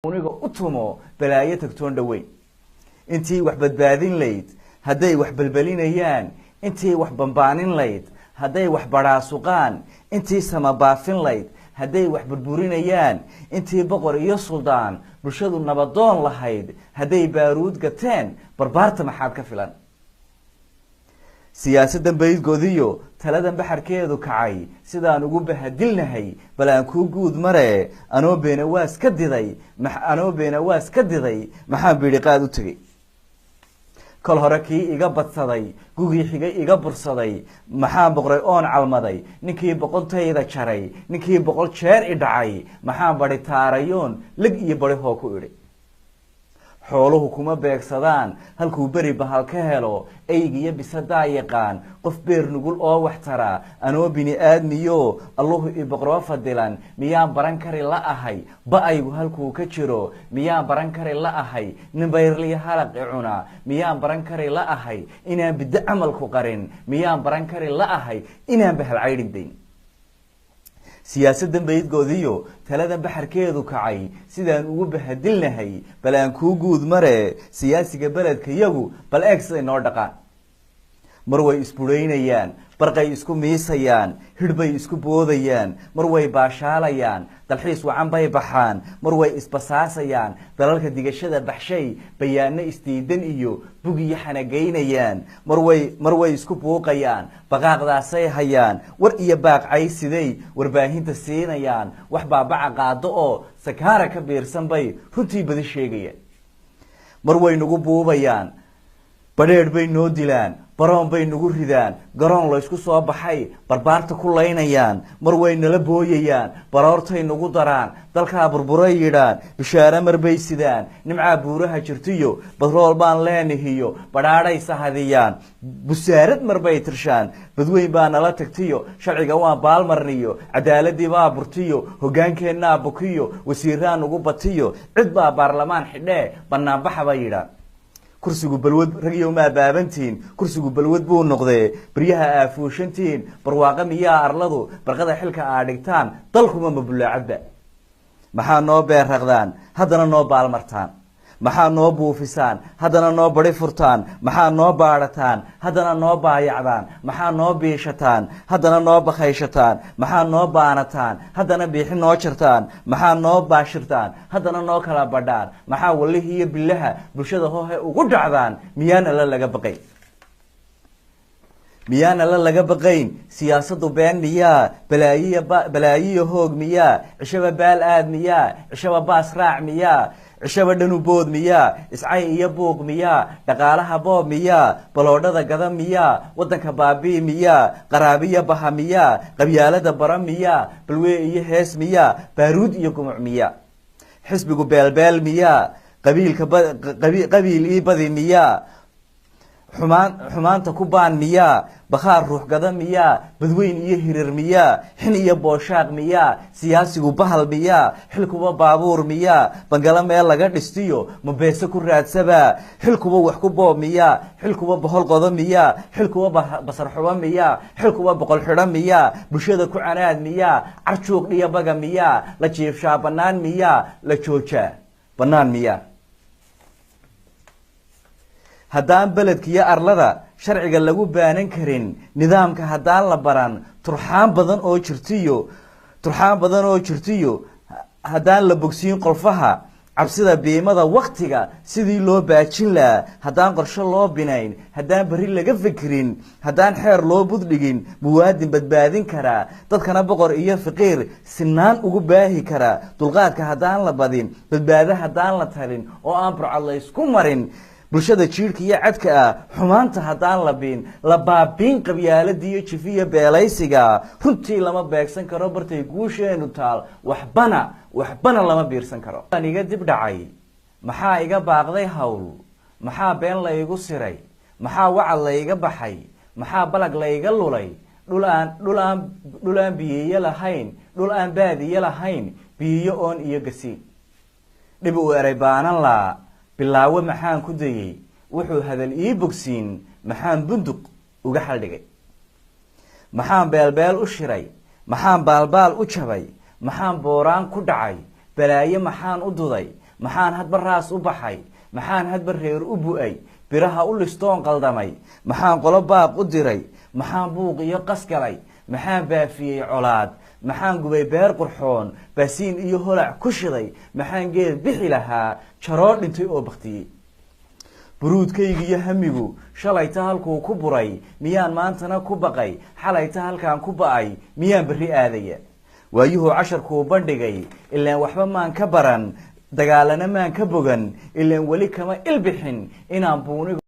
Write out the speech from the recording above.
aniga u tumo balaayo tagtoon dhaweyn intii wax badbaadin layd haday wax balbalinayaan intii wax bambaanin layd haday wax baraasuqaan intii sama baafin layd haday wax burburinayaan intii boqor iyo suldaan bulshadu nabadoon lahayd haday baaruud gateen barbaarta maxaad ka filan siyaasadan baydgoodiyo taladan baxarkeedu kacay sidaan ugu bahadilnahay bal aan ku guud mare anoo beena waas ka diday maxaan biiri qaad u tagay kol hore kii iga badsaday gugii xigay iga bursaday maxaan boqray oon calmaday ninkii boqontayda jaray ninkii boqol jeer i dhacay maxaan bari taarayoon lag iyo bari hoo ku idhi xooluhu kuma beegsadaan halkuu beri bahal ka helo eygiyo bisadaa yaqaan qof beer nugul oo wax tara anoo bini aadmiyo allahu i boqroo fadilan miyaan baran kari la ahay ba-aygu halkuu ka jiro miyaan baran kari la ahay nin bayrliya halaqi cuna miyaan baran kari la ahay inaan biddo camalku qarin miyaan baran kari la ahay inaan bahal caydhigdayn siyaasadan baydgoodiyo taladan baxarkeedu kacay sidaan ugu bahadilnahay bal aan kuu guud mare siyaasiga beledka yagu bal eeg siday noo dhaqaan mar way isburaynayaan barqay isku miisayaan hidhbay isku boodayaan mar way baashaalayaan dalxiis wacan bay baxaan mar way isbasaasayaan dalalka digashada baxshay bayaano isdiidan iyo bugiyo xanagaynayaan mar way isku buuqayaan baqaaqdaasay hayaan war iyo baaqcay siday warbaahinta siinayaan wax baabaca qaado oo sakaara ka biirsan bay runtii badi sheegayaan mar way nagu buubayaan badheedh bay noo dilaan baroon bay nagu ridaan garoon laysku soo baxay barbaarta ku laynayaan mar way nala booyayaan baroortay nagu daraan dalkaa burburay yidhaan bishaare mar bay sidaan nimcaa buuraha jirtiyo badrool baan leenahiyo badhaadhay sahadiyaan busaarad mar bay tirshaan badweyn baa nala tagtiyo sharciga waan baalmarniyo cadaaladii baa burtiyo hogaankeenaa bukiyo wasiiraa nagu batiyo cid baa baarlamaan xidhee banaanbaxa bay yidhaan kursigu balwad ragyo ma baabantiin kursigu balwad buu noqday bariyaha aafuushantiin barwaaqo miyaa arladu barqada xilka aa dhigtaan dalkuma mabulaacadba maxaa noo beerraqdaan haddana noo baalmartaan maxaa noo buufisaan haddana noo bari furtaan maxaa noo baadhataan haddana noo baayacdaan maxaa noo biishataan haddana noo bakayshataan maxaa noo baanataan haddana biixi noo jartaan maxaa noo baashirtaan haddana noo kala badhaan maxaa walihi iyo bilaha bulshada hoohe ugu dhacdaan miyaana la laga baqayn siyaasadu been miyaa balaayiyo hoog miyaa cishaba baal aad miyaa cishaba baas raac miyaa cishaba dhanu bood miyaa iscay iyo buuq miyaa dhaqaalaha boob miyaa baloodhada gada miyaa wadanka baabii miyaa qaraabiya baha miyaa qabyaalada bara miyaa balwee iyo hees miyaa baaruud iyo gumuc miyaa xisbigu beelbeel miyaa qabiil ii badi miyaa xumaanta ku baan miyaa bakhaar ruux gada miyaa badweyn iyo hirir miyaa xin iyo booshaaq miyaa siyaasigu bahal miyaa xilkuba baabuur miyaa bangalo meel laga dhistiyo mabeese ku raadsabaa xilkuba wax ku boob miyaa xilkuba bohol qodo miyaa xilkuba basar xubo miyaa xilkuba boqol xidho miyaa bulshada ku canaad miyaa carjuuq dhiyo baga miyaa la jiifshaa bannaan miyaa la joojaa bannaan miyaa haddaan beledkiyo arlada sharciga lagu baanan karin nidaamka haddaan la baran turxaan badan oo jirtiyo haddaan la bogsiin qolfaha cabsida biimada waktiga sidii loo baajin lahaa haddaan qorsho loo binayn haddaan berri laga fikirin haddaan xeer loo buddhigin muwaadin badbaadin karaa dadkana boqor iyo faqiir sinaan ugu baahi karaa dulqaadka haddaan la badin badbaado haddaan la talin oo aan burcad laysku marin bulshada jiirka iyo cadka ah xumaanta haddaan la baabiin qabyaaladiiyo jifiya beelaysiga runtii lama beegsan karo bartay guusheenu taal waxbana lama biirsan karo aan iga dib dhacay maxaa iga baaqday hawl maxaa been laygu siray maxaa wacad layga baxay maxaa balag layga lulay dhul aan biyiyo lahayn dhul aan baadiyo lahayn biyiyo oon iyo gasiin dhib uu eray baanan laa bilaawe maxaan ku dayay wuxuu hadal ii bogsiin maxaan bunduq uga xaldhigay maxaan beelbeel u shiray maxaan baalbaal u jabay maxaan booraan ku dhacay balaayo maxaan u duday maxaan hadba raas u baxay maxaan hadba reer u bu'ay biraha u listoon qaldamay maxaan qolo baaq u diray maxaan buuq iyo qas galay maxaan baafiyey colaad maxaan gubay beer qurxoon baasiin iyo holac ku shiday maxaan geed bixi lahaa jaroo dhintay oo baktiyey buruudkayga iyo hamigu shalayta halkuu ku buray miyaan maantana ku baqay xalayta halkaan ku ba'ay miyaan berri aadaya waayuhuu casharkuu bandhigay ilaan waxba maan ka baran dagaalana maan ka bogan ilaan weli kama ilbixin inaan buuniga